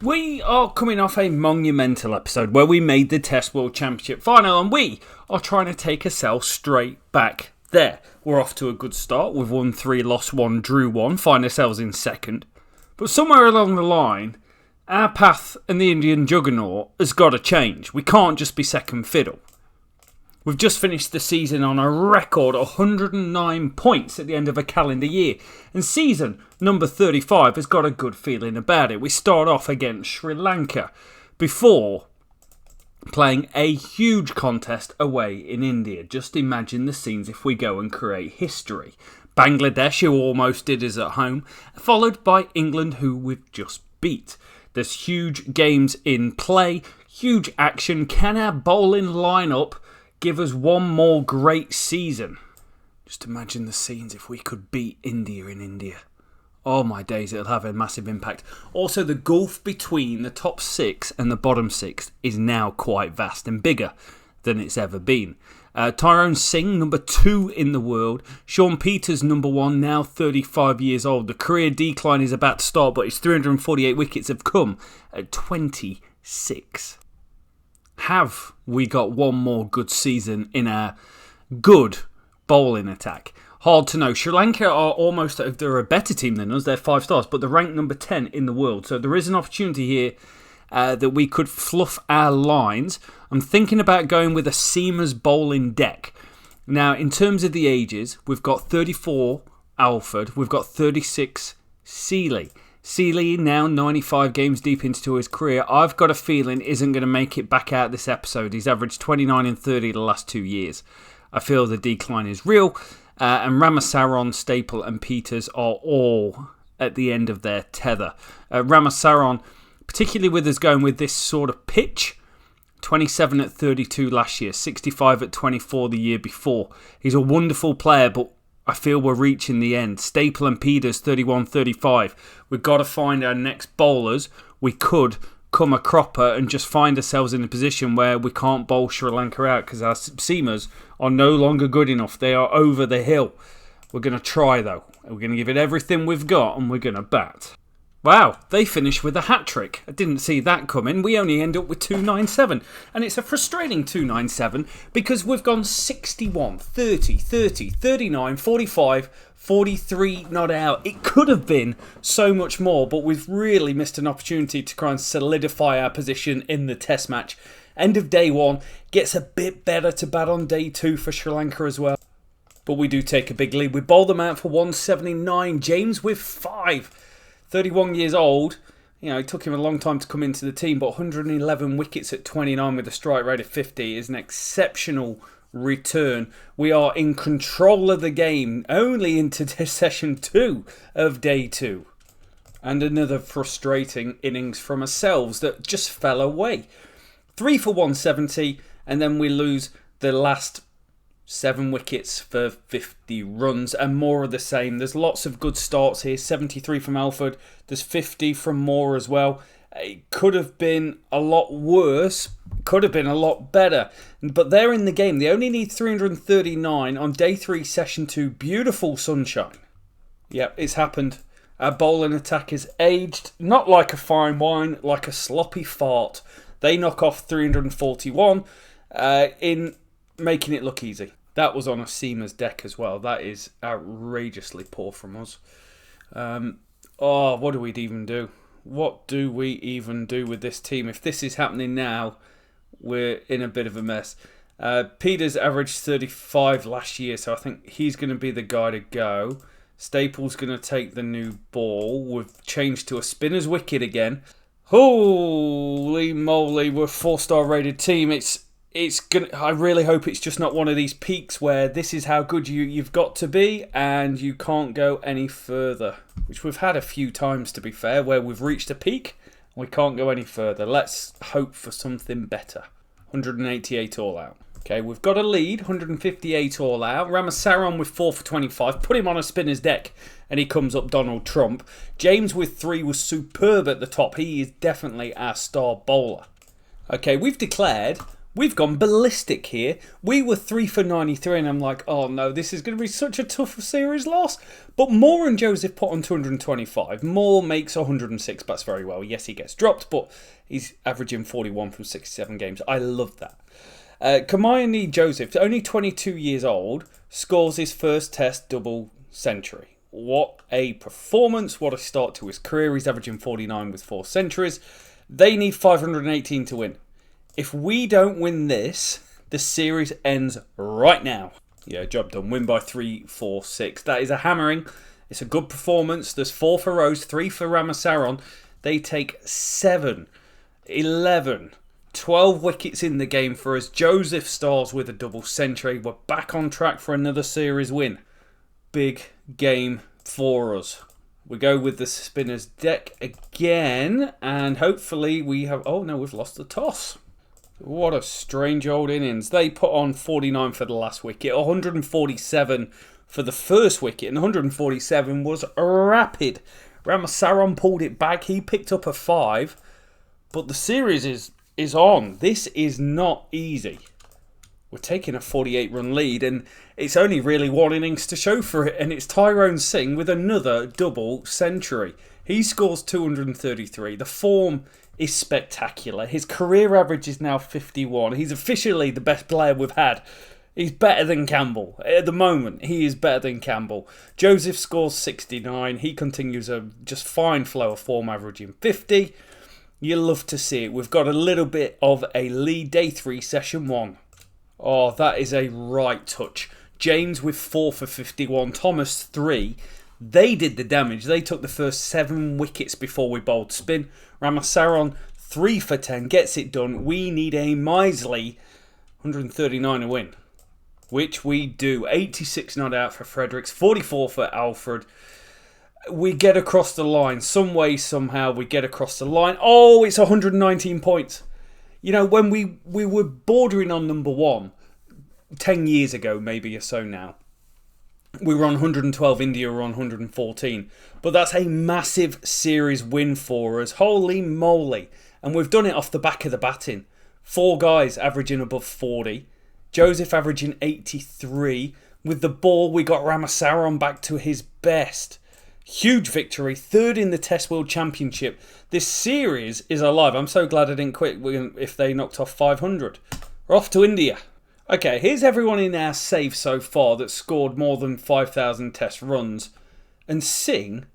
We are coming off a monumental episode where we made the Test World Championship final, and we are trying to take ourselves straight back there. We're off to a good start. We've won 3, lost 1, drew 1, find ourselves in second. But somewhere along the line, our path and the Indian juggernaut has got to change. We can't just be second fiddle. We've just finished the season on a record 109 points at the end of a calendar year. And season number 35 has got a good feeling about it. We start off against Sri Lanka before playing a huge contest away in India. Just imagine the scenes if we go and create history. Bangladesh, who almost did us at home, followed by England, who we've just beat. There's huge games in play, huge action. Can our bowling lineup give us one more great season? Just imagine the scenes if we could beat India in India. Oh my days, it'll have a massive impact. Also, the gulf between the top 6 and the bottom 6 is now quite vast and bigger than it's ever been. Tyrone Singh, number 2 in the world. Sean Peters, number 1, now 35 years old. The career decline is about to start, but his 348 wickets have come at 26. Have we got one more good season in our good bowling attack? Hard to know. Sri Lanka are almost, they're a better team than us. They're 5 stars, but they're ranked number 10 in the world. So there is an opportunity here that we could fluff our lines. I'm thinking about going with a seamers bowling deck. Now, in terms of the ages, we've got 34 Alford, we've got 36 Seeley. Seeley, now 95 games deep into his career, I've got a feeling isn't going to make it back out this episode. He's averaged 29 and 30 the last 2 years. I feel the decline is real. And Ramasaran, Staple and Peters are all at the end of their tether. Ramasaran, particularly with us going with this sort of pitch, 27 at 32 last year, 65 at 24 the year before. He's a wonderful player, but I feel we're reaching the end. Staple and Peters, 31-35. We've got to find our next bowlers. We could come a cropper and just find ourselves in a position where we can't bowl Sri Lanka out because our seamers are no longer good enough. They are over the hill. We're going to try though. We're going to give it everything we've got and we're going to bat. Wow, they finished with a hat-trick. I didn't see that coming. We only end up with 297. And it's a frustrating 297 because we've gone 61, 30, 30, 39, 45, 43 not out. It could have been so much more, but we've really missed an opportunity to try and solidify our position in the test match. End of day 1. Gets a bit better to bat on day 2 for Sri Lanka as well. But we do take a big lead. We bowl them out for 179. James with 5. 31 years old, it took him a long time to come into the team, but 111 wickets at 29 with a strike rate of 50 is an exceptional return. We are in control of the game, only into session 2 of day 2. And another frustrating innings from ourselves that just fell away. 3 for 170, and then we lose the last 7 wickets for 50 runs and more of the same. There's lots of good starts here. 73 from Alford. There's 50 from Moore as well. It could have been a lot worse. Could have been a lot better. But they're in the game. They only need 339 on day 3, session 2. Beautiful sunshine. Yep, it's happened. Our bowling attack is aged. Not like a fine wine, like a sloppy fart. They knock off 341 in making it look easy. That was on a seamer's deck as well. That is outrageously poor from us. What do we even do? What do we even do with this team? If this is happening now, we're in a bit of a mess. Peters averaged 35 last year, so I think he's going to be the guy to go. Staple's going to take the new ball. We've changed to a spinner's wicket again. Holy moly, we're a 4-star rated team. I really hope it's just not one of these peaks where this is how good you've got to be and you can't go any further. Which we've had a few times, to be fair, where we've reached a peak and we can't go any further. Let's hope for something better. 188 all out. Okay, we've got a lead, 158 all out. Ramasaran with 4 for 25. Put him on a spinner's deck and he comes up Donald Trump. James with 3 was superb at the top. He is definitely our star bowler. Okay, we've declared We've gone ballistic here. We were 3 for 93 and I'm like, oh no, this is going to be such a tough series loss. But Moore and Joseph put on 225. Moore makes 106 bats very well. Yes, he gets dropped, but he's averaging 41 from 67 games. I love that. Kamayani Joseph, only 22 years old, scores his first test double century. What a performance. What a start to his career. He's averaging 49 with 4 centuries. They need 518 to win. If we don't win this, the series ends right now. Yeah, job done. Win by 3, 4, 6. That is a hammering. It's a good performance. There's 4 for Rose, 3 for Ramasaran. They take 7, 11, 12 wickets in the game for us. Joseph stars with a double century. We're back on track for another series win. Big game for us. We go with the spinners deck again. And hopefully we have... Oh no, we've lost the toss. What a strange old innings. They put on 49 for the last wicket, 147 for the first wicket, and 147 was rapid. Ramasaran pulled it back. He picked up a 5, but the series is on. This is not easy. We're taking a 48-run lead, and it's only really 1 innings to show for it, and it's Tyrone Singh with another double century. He scores 233. The form is spectacular. His career average is now 51. He's officially the best player we've had. He's better than Campbell. At the moment, he is better than Campbell. Joseph scores 69. He continues a just fine flow of form, averaging 50. You love to see it. We've got a little bit of a lead. Day 3, session 1. Oh, that is a right touch. James with 4 for 51. Thomas 3. They did the damage. They took the first 7 wickets before we bowled spin. Ramasaran 3 for 10 gets it done. We need a measly 139 to win, which we do. 86 not out for Fredericks, 44 for Alfred. We get across the line. Some way, somehow, we get across the line. Oh, it's 119 points. You know, when we were bordering on number 1 10 years ago, maybe or so now, we were on 112, India were on 114. But that's a massive series win for us. Holy moly. And we've done it off the back of the batting. 4 guys averaging above 40. Joseph averaging 83. With the ball, we got Ramasaran back to his best. Huge victory. 3rd in the Test World Championship. This series is alive. I'm so glad I didn't quit if they knocked off 500. We're off to India. Okay, here's everyone in our save so far that scored more than 5,000 test runs. And Singh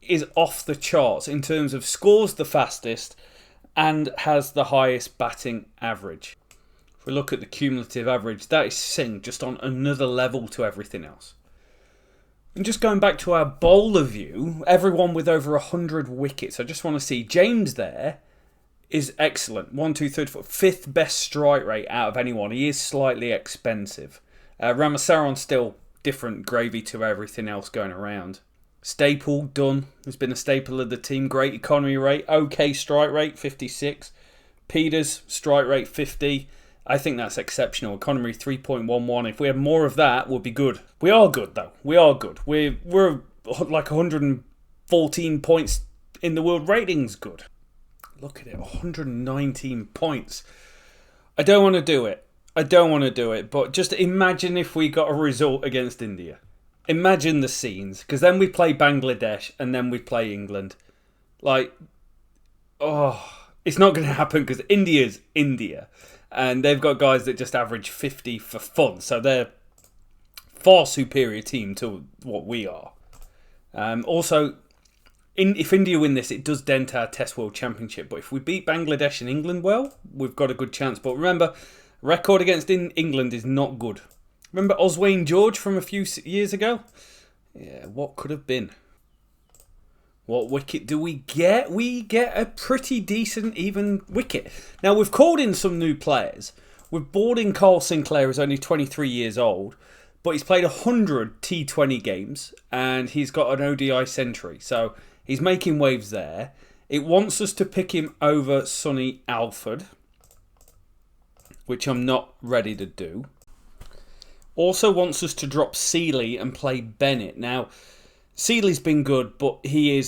is off the charts in terms of scores the fastest and has the highest batting average. If we look at the cumulative average, that is Singh just on another level to everything else. And just going back to our bowler view, everyone with over 100 wickets. I just want to see James there. Is excellent. 1, 2, 3, 4. 5th best strike rate out of anyone. He is slightly expensive. Ramasaran still different gravy to everything else going around. Staple, done. Has been a staple of the team. Great economy rate. Okay strike rate, 56. Peters, strike rate, 50. I think that's exceptional. Economy, 3.11. If we had more of that, we'd be good. We are good, though. We are good. We're like 114 points in the world ratings good. Look at it, 119 points. I don't want to do it. But just imagine if we got a result against India. Imagine the scenes. Because then we play Bangladesh and then we play England. Like, oh, it's not going to happen because India's India. And they've got guys that just average 50 for fun. So they're far superior team to what we are. Also... if India win this, it does dent our Test World Championship. But if we beat Bangladesh and England well, we've got a good chance. But remember, record against England is not good. Remember Oswayne George from a few years ago? Yeah, what could have been? What wicket do we get? We get a pretty decent even wicket. Now, we've called in some new players. We've brought in Carl Sinclair, who's only 23 years old. But he's played 100 T20 games. And he's got an ODI century. So... he's making waves there. It wants us to pick him over Sonny Alford, which I'm not ready to do. Also wants us to drop Seeley and play Bennett. Now, Seeley's been good, but he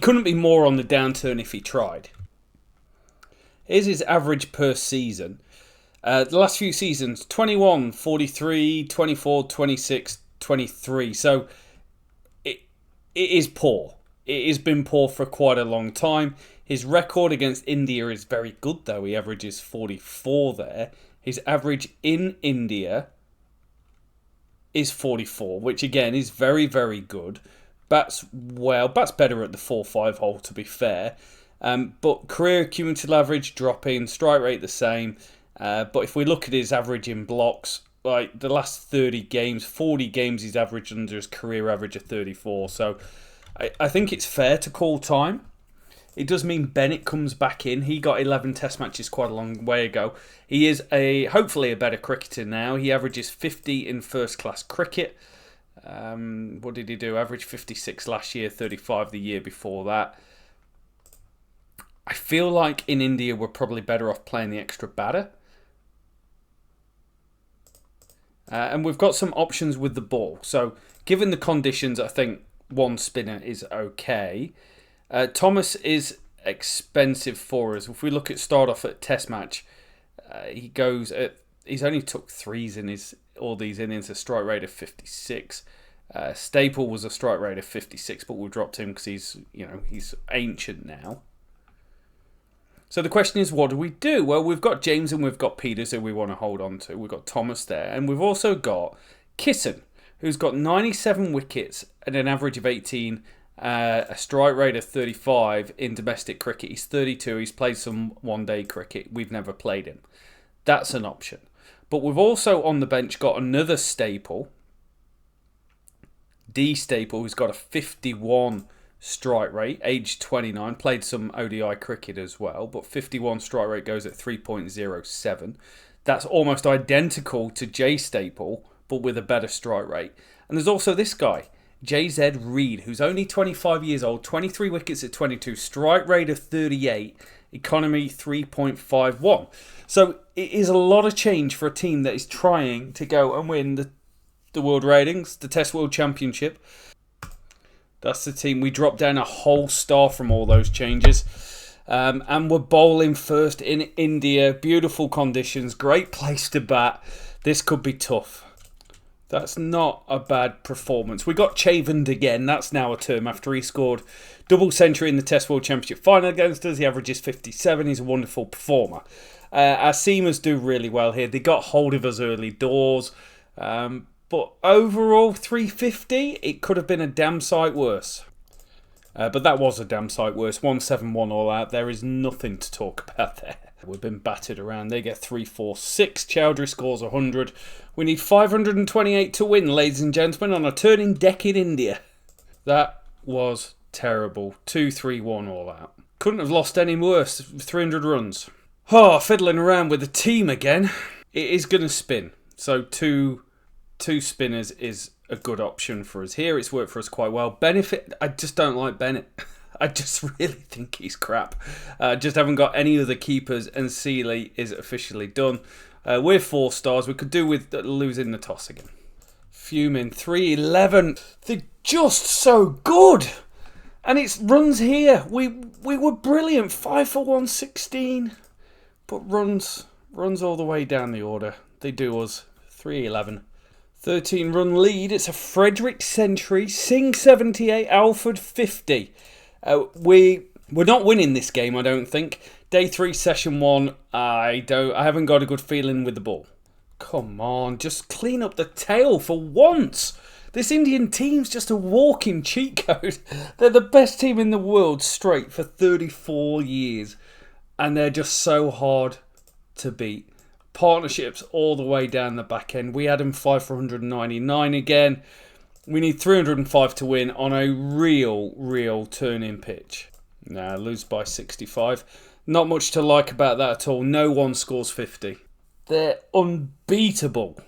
couldn't be more on the downturn if he tried. Here's his average per season. The last few seasons, 21, 43, 24, 26, 23. So it is poor. It has been poor for quite a long time. His record against India is very good, though. He averages 44 there. His average in India is 44, which again is very, very good. Bats better at the 4-5 hole, to be fair. But career cumulative average dropping, strike rate the same. But if we look at his average in blocks, like the last 30 games, 40 games he's averaged under his career average of 34. So I think it's fair to call time. It does mean Bennett comes back in. He got 11 test matches quite a long way ago. He is hopefully a better cricketer now. He averages 50 in first class cricket. What did he do? Average 56 last year, 35 the year before that. I feel like in India we're probably better off playing the extra batter. And we've got some options with the ball. So given the conditions, I think one spinner is okay. Thomas is expensive for us. If we look at start off at Test match, he's only took threes in all these innings, a strike rate of 56. Staple was a strike rate of 56, but we dropped him because he's ancient now. So the question is, what do we do? Well, we've got James and we've got Peters who we want to hold on to. We've got Thomas there, and we've also got Kisson, who's got 97 wickets and an average of 18. A strike rate of 35 in domestic cricket. He's 32. He's played some one-day cricket. We've never played him. That's an option. But we've also on the bench got another staple, D Staple, who's got a 51 strike rate, age 29. Played some ODI cricket as well, but 51 strike rate goes at 3.07. That's almost identical to J Staple, but with a better strike rate. And there's also this guy, JZ Reed, who's only 25 years old, 23 wickets at 22, strike rate of 38, economy 3.51. So it is a lot of change for a team that is trying to go and win the World Ratings, the Test World Championship. That's the team. We dropped down a whole star from all those changes. And we're bowling first in India. Beautiful conditions, great place to bat. This could be tough. That's not a bad performance. We got Chavand again. That's now a term after he scored double century in the Test World Championship final against us. He averages 57. He's a wonderful performer. Our seamers do really well here. They got hold of us early doors. But overall, 350, it could have been a damn sight worse. But that was a damn sight worse. 171 all out. There is nothing to talk about there. We've been battered around. They get 346. Chowdhury scores 100. We need 528 to win, ladies and gentlemen, on a turning deck in India. That was terrible. 2-3-1 all out. Couldn't have lost any worse. 300 runs. Oh, fiddling around with the team again. It is going to spin. So two spinners is a good option for us here. It's worked for us quite well. Benefit, I just don't like Bennett. I just really think he's crap. Just haven't got any other keepers, and Seeley is officially done. We're 4 stars. We could do with losing the toss again. Fuming, 311. They're just so good. And it's runs here. We were brilliant. 5 for 116. But runs all the way down the order. They do us. 311. 13 run lead. It's a Frederick century. Singh 78. Alford 50. We're not winning this game, I don't think. Day 3, session 1. I haven't got a good feeling with the ball. Come on, just clean up the tail for once. This Indian team's just a walking cheat code. They're the best team in the world straight for 34 years. And they're just so hard to beat. Partnerships all the way down the back end. We had them 5 for 199 again. We need 305 to win on a real turning pitch. Nah, lose by 65. Not much to like about that at all. No one scores 50. They're unbeatable.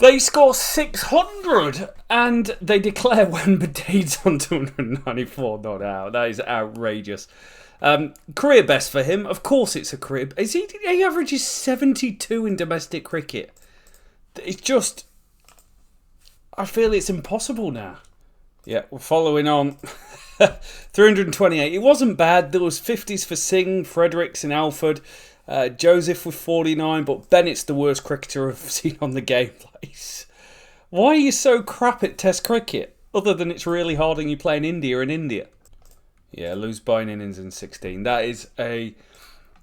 They score 600 and they declare Wembanyama's on 294 not out. That is outrageous. Career best for him. Of course it's a career. He averages 72 in domestic cricket. It's just... I feel it's impossible now. Yeah, we're following on. 328. It wasn't bad. There was 50s for Singh, Fredericks and Alford. Joseph with 49, but Bennett's the worst cricketer I've seen on the game place. Why are you so crap at Test cricket? Other than it's really hard and you play in India. Yeah, lose by an innings in 16. That is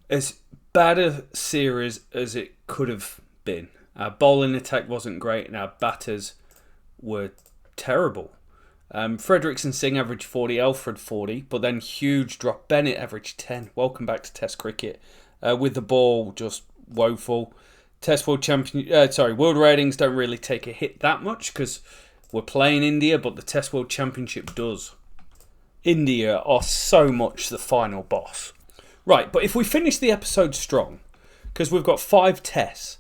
as bad a series as it could have been. Our bowling attack wasn't great and our batters were terrible. Fredericks and Singh averaged 40, Alfred 40, but then huge drop. Bennett averaged 10. Welcome back to Test cricket. With the ball just woeful. World ratings don't really take a hit that much because we're playing India, but the Test World Championship does. India are so much the final boss. Right, but if we finish the episode strong, because we've got 5 tests,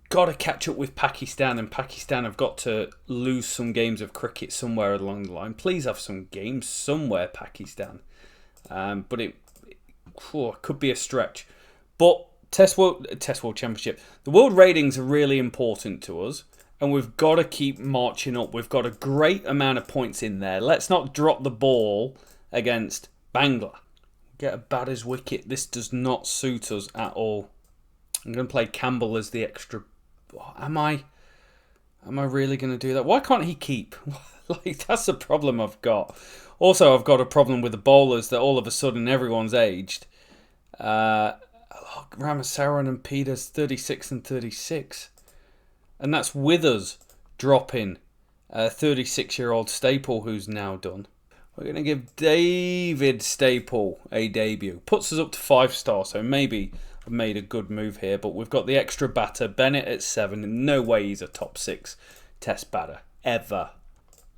got to catch up with Pakistan, and Pakistan have got to lose some games of cricket somewhere along the line. Please have some games somewhere, Pakistan. But it could be a stretch. But Test World Championship, the world ratings are really important to us, and we've got to keep marching up. We've got a great amount of points in there. Let's not drop the ball against Bangla. Get a batter's wicket. This does not suit us at all. I'm going to play Campbell as the extra. Am I really going to do that? Why can't he keep? That's the problem I've got. Also, I've got a problem with the bowlers that all of a sudden everyone's aged. Ramasaran and Peters 36 and 36. And that's with us dropping a 36-year-old Staple who's now done. We're going to give David Staple a debut. Puts us up to 5-star, so maybe I've made a good move here. But we've got the extra batter, Bennett at 7. In no way he's a top 6 test batter, ever.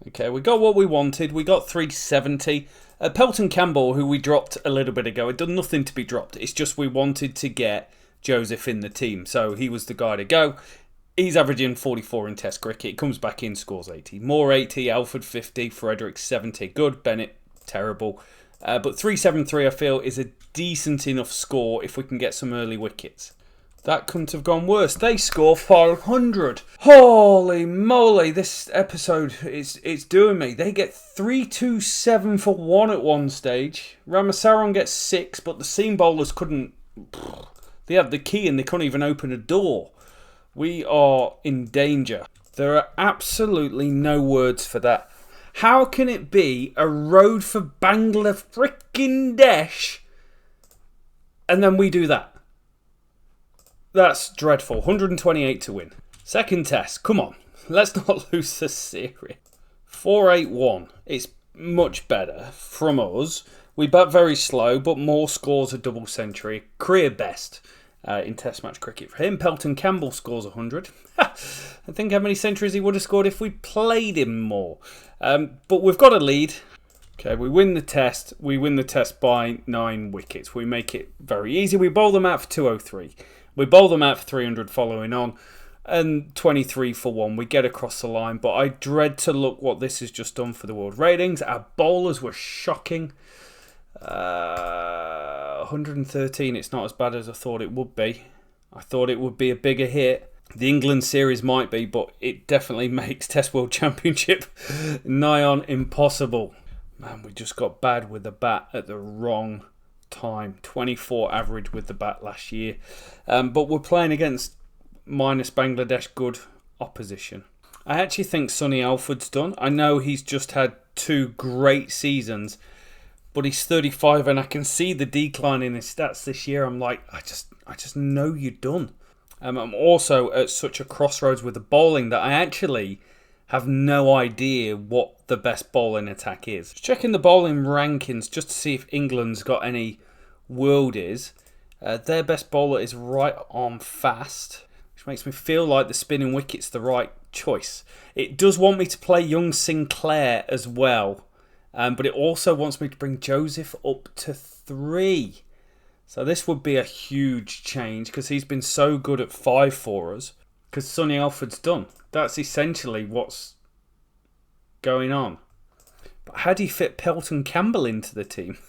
Okay, we got what we wanted. We got 370. Pelton Campbell, who we dropped a little bit ago, it done nothing to be dropped. It's just we wanted to get Joseph in the team, so he was the guy to go. He's averaging 44 in Test cricket. Comes back in, scores 80. Moore 80, Alfred 50, Fredericks 70. Good, Bennett terrible. But 373 I feel is a decent enough score if we can get some early wickets. That couldn't have gone worse. They score 500. Holy moly, this episode it's doing me. They get 327 for 1 at one stage. Ramasaran gets 6, but the seam bowlers couldn't. They had the key and they couldn't even open a door. We are in danger. There are absolutely no words for that. How can it be a road for Bangla frickin' Desh and then we do that? That's dreadful. 128 to win. Second test. Come on. Let's not lose the series. 481. It's much better from us. We bat very slow, but Moore scores a double century. Career best in Test match cricket for him. Pelton Campbell scores 100. I think how many centuries he would have scored if we played him more. But we've got a lead. Okay, we win the test. We win the test by 9 wickets. We make it very easy. We bowl them out for 203. We bowl them out for 300 following on. And 23 for 1. We get across the line. But I dread to look what this has just done for the world ratings. Our bowlers were shocking. 113. It's not as bad as I thought it would be. I thought it would be a bigger hit. The England series might be, but it definitely makes Test World Championship nigh on impossible. Man, we just got bad with the bat at the wrong time. 24 average with the bat last year. But we're playing against minus Bangladesh good opposition. I actually think Sonny Alford's done. I know he's just had 2 great seasons, but he's 35 and I can see the decline in his stats this year. I'm like, I just know you're done. I'm also at such a crossroads with the bowling that I actually have no idea what the best bowling attack is. Just checking the bowling rankings just to see if England's got any worldies. Their best bowler is right arm fast, which makes me feel like the spinning wicket's the right choice. It does want me to play young Sinclair as well, but it also wants me to bring Joseph up to 3. So this would be a huge change because he's been so good at 5 for us. Because Sonny Alford's done. That's essentially what's going on. But how do you fit Pelton Campbell into the team?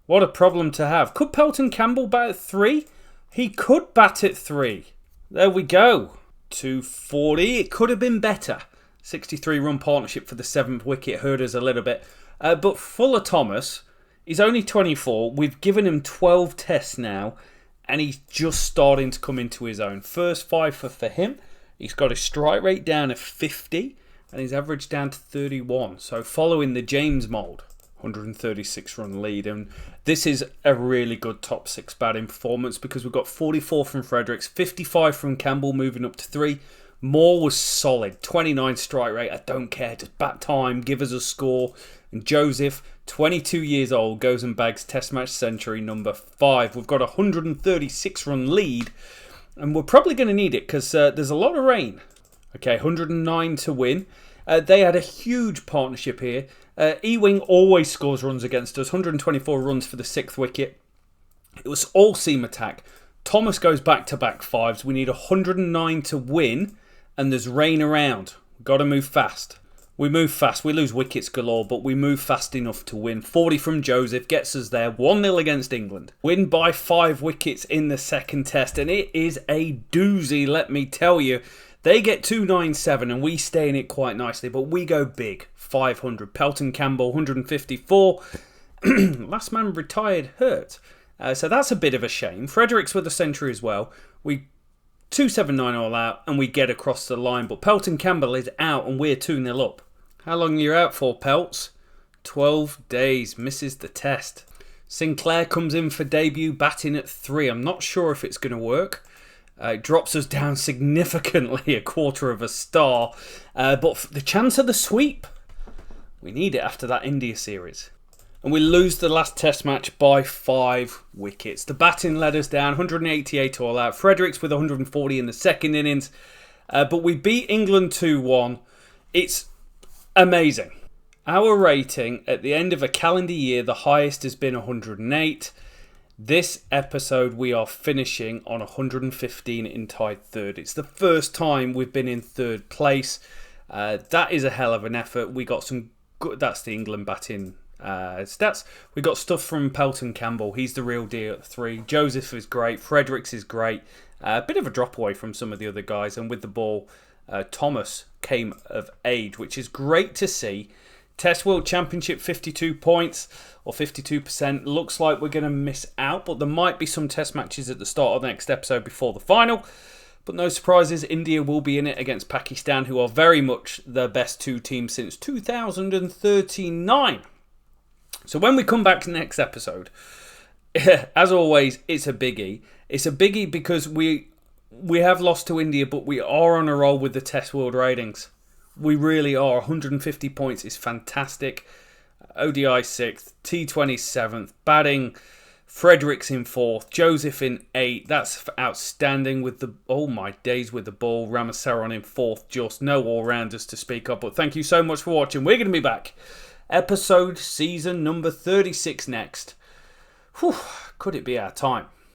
What a problem to have. Could Pelton Campbell bat at 3? He could bat at 3. There we go. 240. It could have been better. 63 run partnership for the 7th wicket hurt us a little bit. But Fuller Thomas He's only 24. We've given him 12 tests now, and he's just starting to come into his own. First five for him. He's got his strike rate down to 50, and his average down to 31. So following the James mould, 136 run lead. And this is a really good top six batting performance because we've got 44 from Fredericks, 55 from Campbell moving up to 3. Moore was solid, 29 strike rate. I don't care, just bat time, give us a score. And Joseph, 22 years old, goes and bags Test match century number 5. We've got a 136 run lead, and we're probably going to need it because there's a lot of rain. Okay, 109 to win. They had a huge partnership here. Ewing always scores runs against us, 124 runs for the 6th wicket. It was all seam attack. Thomas goes back-to-back 5s. We need 109 to win, and there's rain around. We've got to move fast. We move fast. We lose wickets galore, but we move fast enough to win. 40 from Joseph gets us there. 1-0 against England. Win by 5 wickets in the second test, and it is a doozy, let me tell you. They get 297, and we stay in it quite nicely, but we go big. 500. Pelton Campbell, 154. Last man retired hurt. So that's a bit of a shame. Fredericks with a century as well. We 279 all out, and we get across the line, but Pelton Campbell is out, and we're 2-0 up. How long are you out for, Pelts? 12 days. Misses the test. Sinclair comes in for debut, batting at 3. I'm not sure if it's going to work. It drops us down significantly, a quarter of a star. But the chance of the sweep, we need it after that India series. And we lose the last test match by 5 wickets. The batting led us down, 188 all out. Fredericks with 140 in the second innings. But we beat England 2-1. It's amazing. Our rating at the end of a calendar year, the highest has been 108. This episode, we are finishing on 115 in tied third. It's the first time we've been in third place. That is a hell of an effort. We got some good. That's the England batting stats. We got stuff from Pelton Campbell. He's the real deal at 3. Joseph is great. Fredericks is great. A bit of a drop away from some of the other guys. And with the ball, Thomas came of age, which is great to see. Test World Championship, 52 points or 52%. Looks like we're going to miss out, but there might be some test matches at the start of the next episode before the final. But no surprises, India will be in it against Pakistan, who are very much the best 2 teams since 2039. So when we come back to the next episode, as always, it's a biggie. It's a biggie because we have lost to India, but we are on a roll with the Test World ratings. We really are. 150 points is fantastic. ODI 6th, T20 7th, batting, Fredericks in 4th, Joseph in 8th. That's outstanding with the, oh my days with the ball. Ramasaran in 4th, just no all-rounders to speak of. But thank you so much for watching. We're going to be back. Episode season number 36 next. Whew, could it be our time?